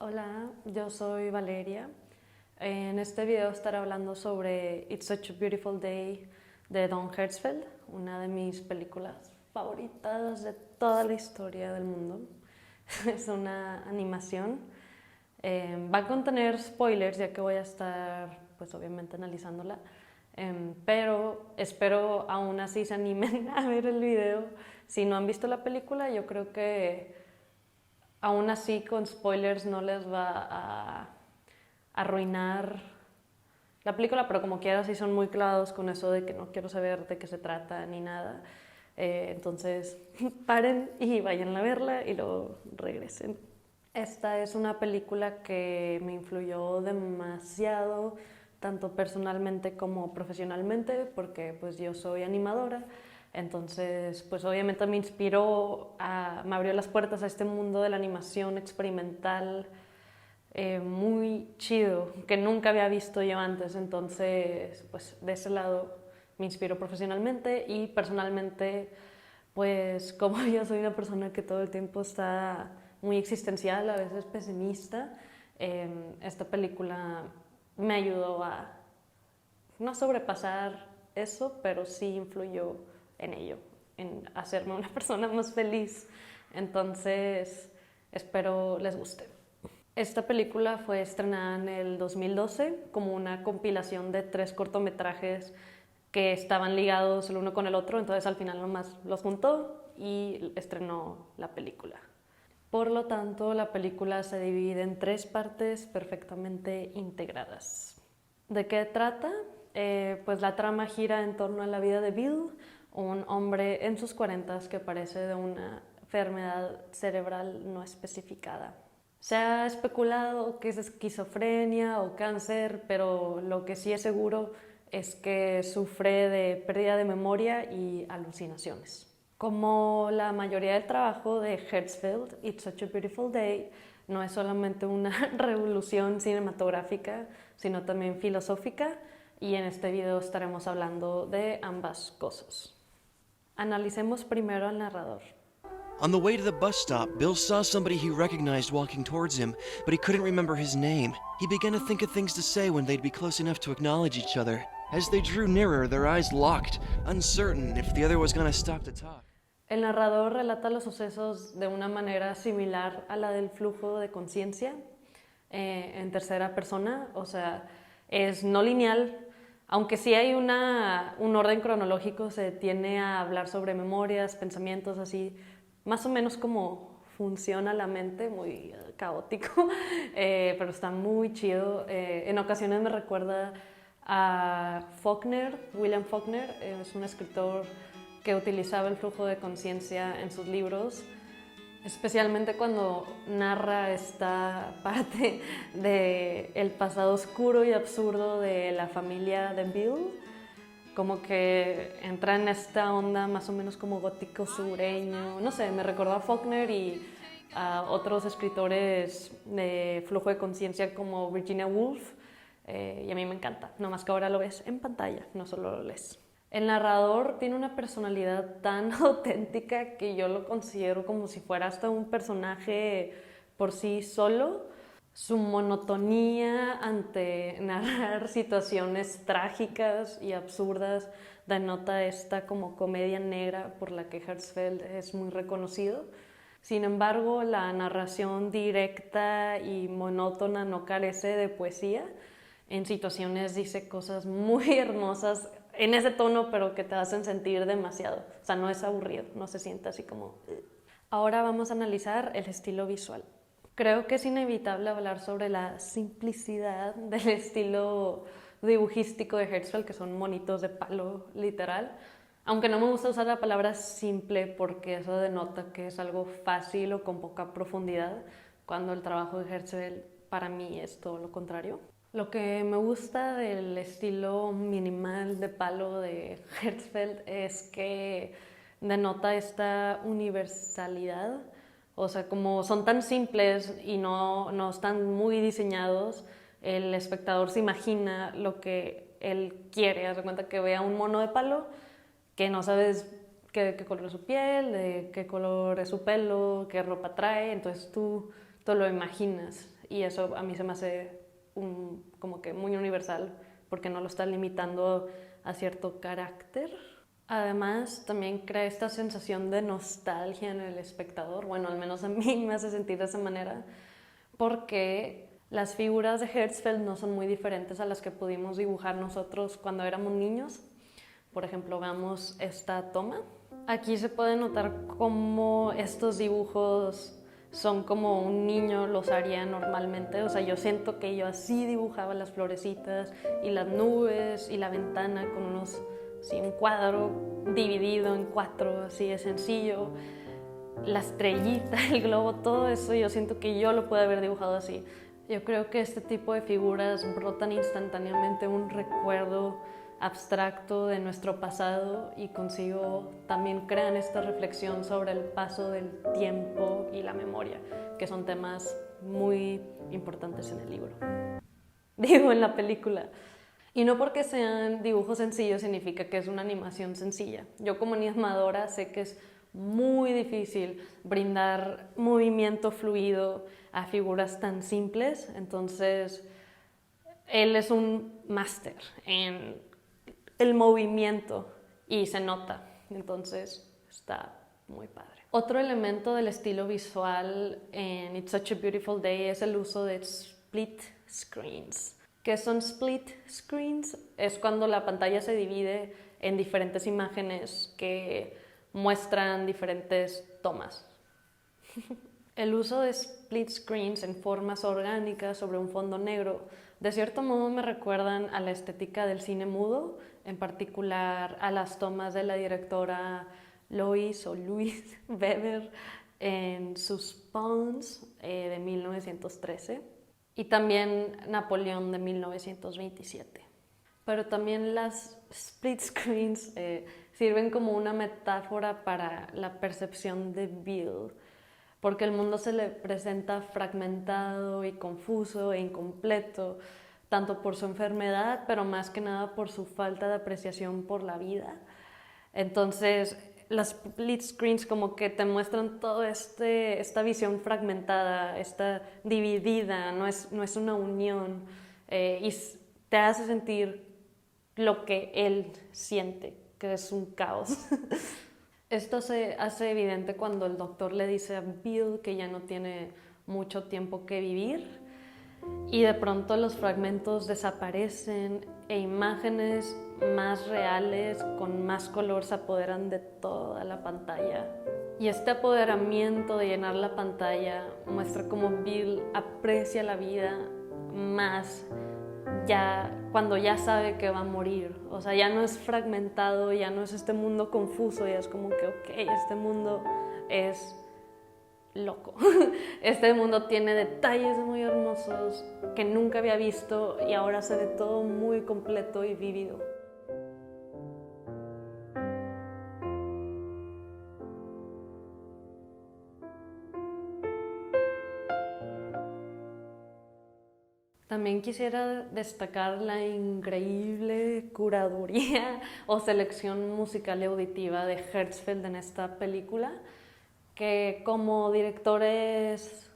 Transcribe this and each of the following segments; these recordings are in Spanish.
Hola, yo soy Valeria. En este video estaré hablando sobre It's Such a Beautiful Day de Don Hertzfeldt, una de mis películas favoritas de toda la historia del mundo. Es una animación. Va a contener spoilers ya que voy a estar, pues obviamente, analizándola. Pero espero aún así se animen a ver el video. Si no han visto la película, yo creo que aún así con spoilers no les va a arruinar la película, pero como quiera sí son muy clavados con eso de que no quiero saber de qué se trata ni nada. Entonces paren y vayan a verla y luego regresen. Esta es una película que me influyó demasiado, tanto personalmente como profesionalmente, porque pues yo soy animadora. Entonces, pues obviamente me inspiró, me abrió las puertas a este mundo de la animación experimental muy chido, que nunca había visto yo antes. Entonces, pues de ese lado me inspiró profesionalmente y personalmente, pues como yo soy una persona que todo el tiempo está muy existencial, a veces pesimista, esta película me ayudó a no sobrepasar eso, pero sí influyó en ello, en hacerme una persona más feliz. Entonces, espero les guste. Esta película fue estrenada en el 2012 como una compilación de 3 cortometrajes que estaban ligados el uno con el otro, entonces al final nomás los juntó y estrenó la película. Por lo tanto, la película se divide en 3 partes perfectamente integradas. ¿De qué trata? Pues la trama gira en torno a la vida de Bill, un hombre en sus 40 que padece de una enfermedad cerebral no especificada. Se ha especulado que es esquizofrenia o cáncer, pero lo que sí es seguro es que sufre de pérdida de memoria y alucinaciones. Como la mayoría del trabajo de Hertzfeldt, It's Such a Beautiful Day no es solamente una revolución cinematográfica, sino también filosófica, y en este video estaremos hablando de ambas cosas. Analicemos primero al narrador. On the way to the bus stop, Bill saw somebody he recognized walking towards him, but he couldn't remember his name. He began to think of things to say when they'd be close enough to acknowledge each other. As they drew nearer, their eyes locked, uncertain if the other was going to stop to talk. El narrador relata los sucesos de una manera similar a la del flujo de conciencia, en tercera persona, o sea, es no lineal, aunque sí hay un orden cronológico, se tiende a hablar sobre memorias, pensamientos, así, más o menos como funciona la mente, muy caótico, pero está muy chido. En ocasiones me recuerda a Faulkner, William Faulkner, es un escritor que utilizaba el flujo de conciencia en sus libros, especialmente cuando narra esta parte del pasado oscuro y absurdo de la familia de Bill, como que entra en esta onda más o menos como gótico sureño, no sé, me recordó a Faulkner y a otros escritores de flujo de conciencia como Virginia Woolf, y a mí me encanta, nomás que ahora lo ves en pantalla, no solo lo lees. El narrador tiene una personalidad tan auténtica que yo lo considero como si fuera hasta un personaje por sí solo. Su monotonía ante narrar situaciones trágicas y absurdas denota esta como comedia negra por la que Hertzfeldt es muy reconocido. Sin embargo, la narración directa y monótona no carece de poesía. En situaciones dice cosas muy hermosas en ese tono, pero que te hacen sentir demasiado. O sea, no es aburrido, no se siente así como... Ahora vamos a analizar el estilo visual. Creo que es inevitable hablar sobre la simplicidad del estilo dibujístico de Hertzfeldt, que son monitos de palo, literal. Aunque no me gusta usar la palabra simple porque eso denota que es algo fácil o con poca profundidad, cuando el trabajo de Hertzfeldt para mí es todo lo contrario. Lo que me gusta del estilo minimal de palo de Hertzfeldt es que denota esta universalidad. O sea, como son tan simples y no están muy diseñados, el espectador se imagina lo que él quiere. Haz de cuenta que vea un mono de palo, que no sabes qué color es su piel, de qué color es su pelo, qué ropa trae, entonces tú lo imaginas. y eso a mí se me hace como que muy universal porque no lo está limitando a cierto carácter. Además, también crea esta sensación de nostalgia en el espectador, bueno, al menos a mí me hace sentir de esa manera, porque las figuras de Herzfeld no son muy diferentes a las que pudimos dibujar nosotros cuando éramos niños. Por ejemplo, veamos esta toma. Aquí se puede notar cómo estos dibujos son como un niño los haría normalmente. O sea, yo siento que yo así dibujaba las florecitas y las nubes y la ventana con unos, sí, un cuadro dividido en 4, así de sencillo. La estrellita, el globo, todo eso yo siento que yo lo puedo haber dibujado así. Yo creo que este tipo de figuras brotan instantáneamente un recuerdo abstracto de nuestro pasado y consigo también crean esta reflexión sobre el paso del tiempo y la memoria, que son temas muy importantes en el libro. Digo, en la película. Y no porque sean dibujos sencillos significa que es una animación sencilla. Yo como animadora sé que es muy difícil brindar movimiento fluido a figuras tan simples, entonces él es un máster en el movimiento y se nota, entonces está muy padre. Otro elemento del estilo visual en It's Such a Beautiful Day es el uso de split screens. ¿Qué son split screens? Es cuando la pantalla se divide en diferentes imágenes que muestran diferentes tomas. El uso de split screens en formas orgánicas sobre un fondo negro de cierto modo me recuerdan a la estética del cine mudo, en particular a las tomas de la directora Louise Weber en Suspense de 1913 y también Napoleón de 1927. Pero también las split screens sirven como una metáfora para la percepción de Bill, porque el mundo se le presenta fragmentado y confuso e incompleto, tanto por su enfermedad, pero más que nada por su falta de apreciación por la vida. Entonces, las split screens como que te muestran toda esta visión fragmentada, esta dividida, no es una unión, y te hace sentir lo que él siente, que es un caos. Esto se hace evidente cuando el doctor le dice a Bill que ya no tiene mucho tiempo que vivir y de pronto los fragmentos desaparecen e imágenes más reales, con más color, se apoderan de toda la pantalla. Y este apoderamiento de llenar la pantalla muestra cómo Bill aprecia la vida más ya cuando ya sabe que va a morir. O sea, ya no es fragmentado, ya no es este mundo confuso, ya es como que, ok, este mundo es loco. Este mundo tiene detalles muy hermosos que nunca había visto y ahora se ve todo muy completo y vívido. También quisiera destacar la increíble curaduría o selección musical y auditiva de Herzfeld en esta película, que como directores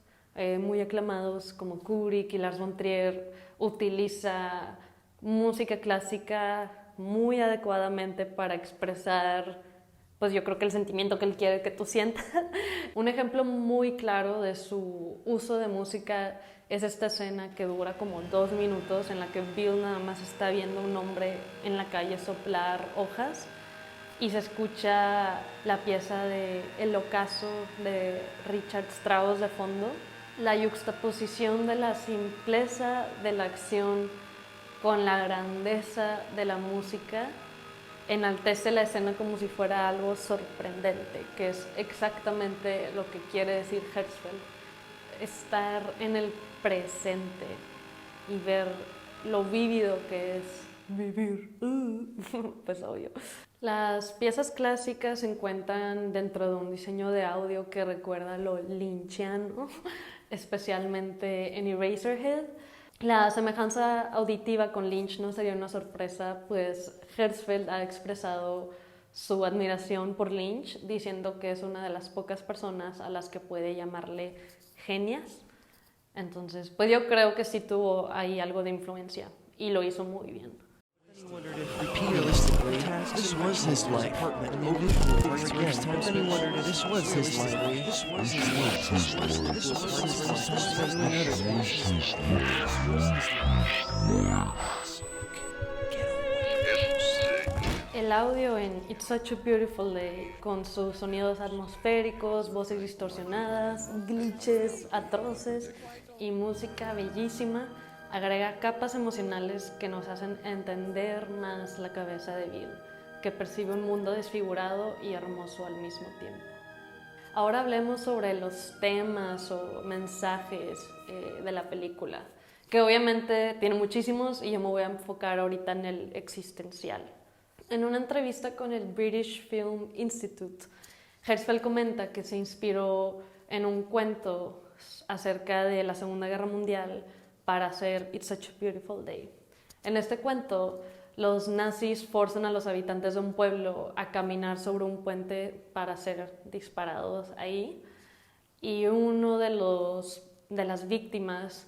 muy aclamados como Kubrick y Lars von Trier utiliza música clásica muy adecuadamente para expresar, pues yo creo que el sentimiento que él quiere que tú sientas. Un ejemplo muy claro de su uso de música es esta escena que dura como 2 minutos en la que Bill nada más está viendo a un hombre en la calle soplar hojas y se escucha la pieza de El ocaso de Richard Strauss de fondo. La yuxtaposición de la simpleza de la acción con la grandeza de la música enaltece la escena como si fuera algo sorprendente, que es exactamente lo que quiere decir Herzfeld. Estar en el presente y ver lo vívido que es vivir. Pues obvio. Las piezas clásicas se encuentran dentro de un diseño de audio que recuerda lo lynchiano, especialmente en Eraserhead. La semejanza auditiva con Lynch no sería una sorpresa, pues Herzfeld ha expresado su admiración por Lynch, diciendo que es una de las pocas personas a las que puede llamarle genias. Entonces, pues yo creo que sí tuvo ahí algo de influencia y lo hizo muy bien. Realistically, this was his life. Over and over again. But then he wondered if this was his life. This was his life. This was his life. El audio en It's Such a Beautiful Day, con sus sonidos atmosféricos, voces distorsionadas, glitches atroces y música bellísima, agrega capas emocionales que nos hacen entender más la cabeza de Bill, que percibe un mundo desfigurado y hermoso al mismo tiempo. Ahora hablemos sobre los temas o mensajes de la película, que obviamente tiene muchísimos y yo me voy a enfocar ahorita en el existencial. En una entrevista con el British Film Institute, Hertzfeld comenta que se inspiró en un cuento acerca de la Segunda Guerra Mundial para hacer It's Such a Beautiful Day. En este cuento, los nazis forzan a los habitantes de un pueblo a caminar sobre un puente para ser disparados ahí, y uno de las víctimas,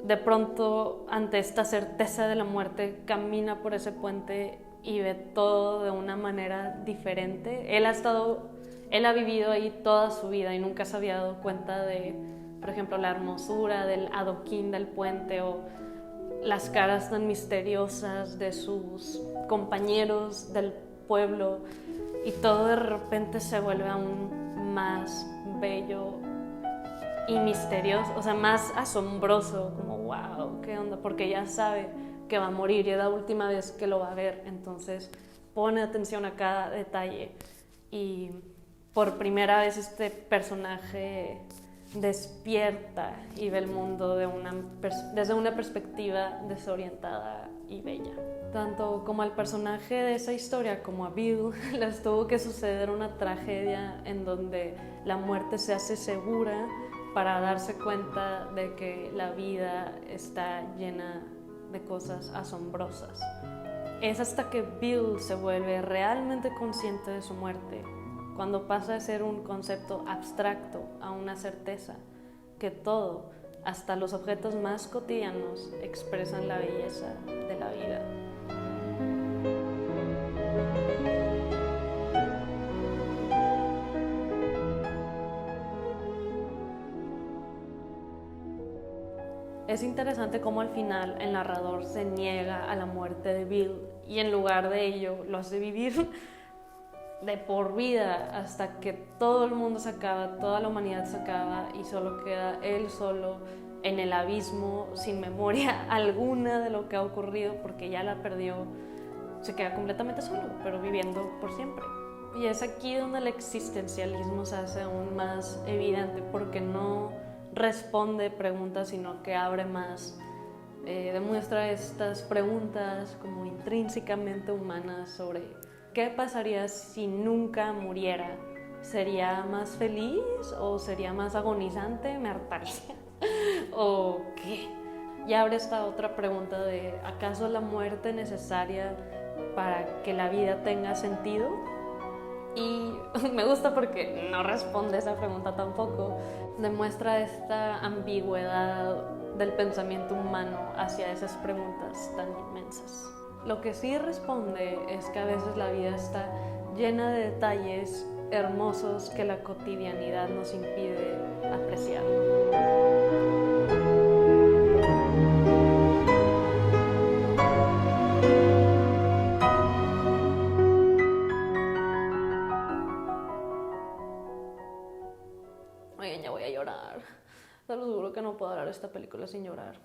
de pronto, ante esta certeza de la muerte, camina por ese puente y ve todo de una manera diferente. Él ha vivido ahí toda su vida y nunca se había dado cuenta de, por ejemplo, la hermosura del adoquín del puente o las caras tan misteriosas de sus compañeros del pueblo, y todo de repente se vuelve aún más bello y misterioso, o sea, más asombroso, como wow, ¿qué onda? Porque ya sabe que va a morir y es la última vez que lo va a ver, entonces pone atención a cada detalle y por primera vez este personaje despierta y ve el mundo desde una perspectiva desorientada y bella. Tanto como al personaje de esa historia como a Bill les tuvo que suceder una tragedia en donde la muerte se hace segura para darse cuenta de que la vida está llena de cosas asombrosas. Es hasta que Bill se vuelve realmente consciente de su muerte, cuando pasa de ser un concepto abstracto a una certeza, que todo, hasta los objetos más cotidianos, expresan la belleza de la vida. Es interesante cómo al final el narrador se niega a la muerte de Bill y en lugar de ello lo hace vivir de por vida hasta que todo el mundo se acaba, toda la humanidad se acaba y solo queda él solo en el abismo, sin memoria alguna de lo que ha ocurrido porque ya la perdió. Se queda completamente solo, pero viviendo por siempre. Y es aquí donde el existencialismo se hace aún más evidente, porque no responde preguntas, sino que abre más, demuestra estas preguntas como intrínsecamente humanas sobre ¿qué pasaría si nunca muriera? ¿Sería más feliz o sería más agonizante? ¿Me hartaría? ¿O qué? Y abre esta otra pregunta de ¿acaso la muerte es necesaria para que la vida tenga sentido? Y me gusta porque no responde esa pregunta tampoco. Demuestra esta ambigüedad del pensamiento humano hacia esas preguntas tan inmensas. Lo que sí responde es que a veces la vida está llena de detalles hermosos que la cotidianidad nos impide apreciar. Oigan, ya voy a llorar. Te lo juro que no puedo hablar de esta película sin llorar.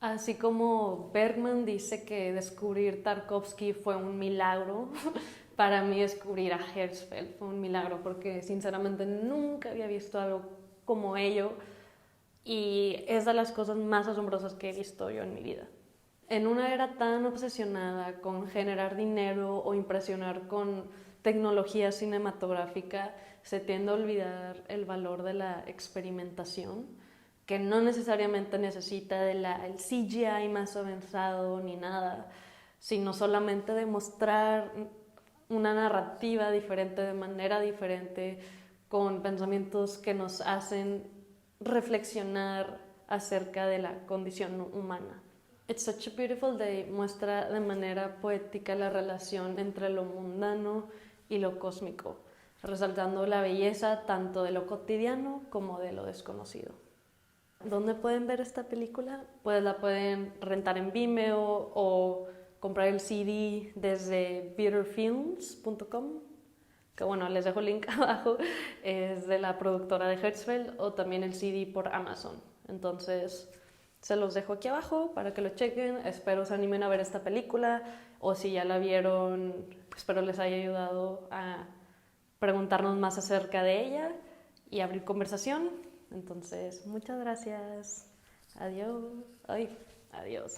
Así como Bergman dice que descubrir Tarkovsky fue un milagro, para mí descubrir a Hertzfeld fue un milagro porque sinceramente nunca había visto algo como ello y es de las cosas más asombrosas que he visto yo en mi vida. En una era tan obsesionada con generar dinero o impresionar con tecnología cinematográfica, se tiende a olvidar el valor de la experimentación, que no necesariamente necesita el CGI más avanzado ni nada, sino solamente demostrar una narrativa diferente, de manera diferente, con pensamientos que nos hacen reflexionar acerca de la condición humana. It's Such a Beautiful Day muestra de manera poética la relación entre lo mundano y lo cósmico, resaltando la belleza tanto de lo cotidiano como de lo desconocido. ¿Dónde pueden ver esta película? Pues la pueden rentar en Vimeo o comprar el CD desde beaterfilms.com, que bueno, les dejo el link abajo, es de la productora de Hertzfeld, o también el CD por Amazon. Entonces, se los dejo aquí abajo para que lo chequen. Espero se animen a ver esta película, o si ya la vieron, espero les haya ayudado a preguntarnos más acerca de ella y abrir conversación. Entonces, muchas gracias. Adiós. Ay, adiós.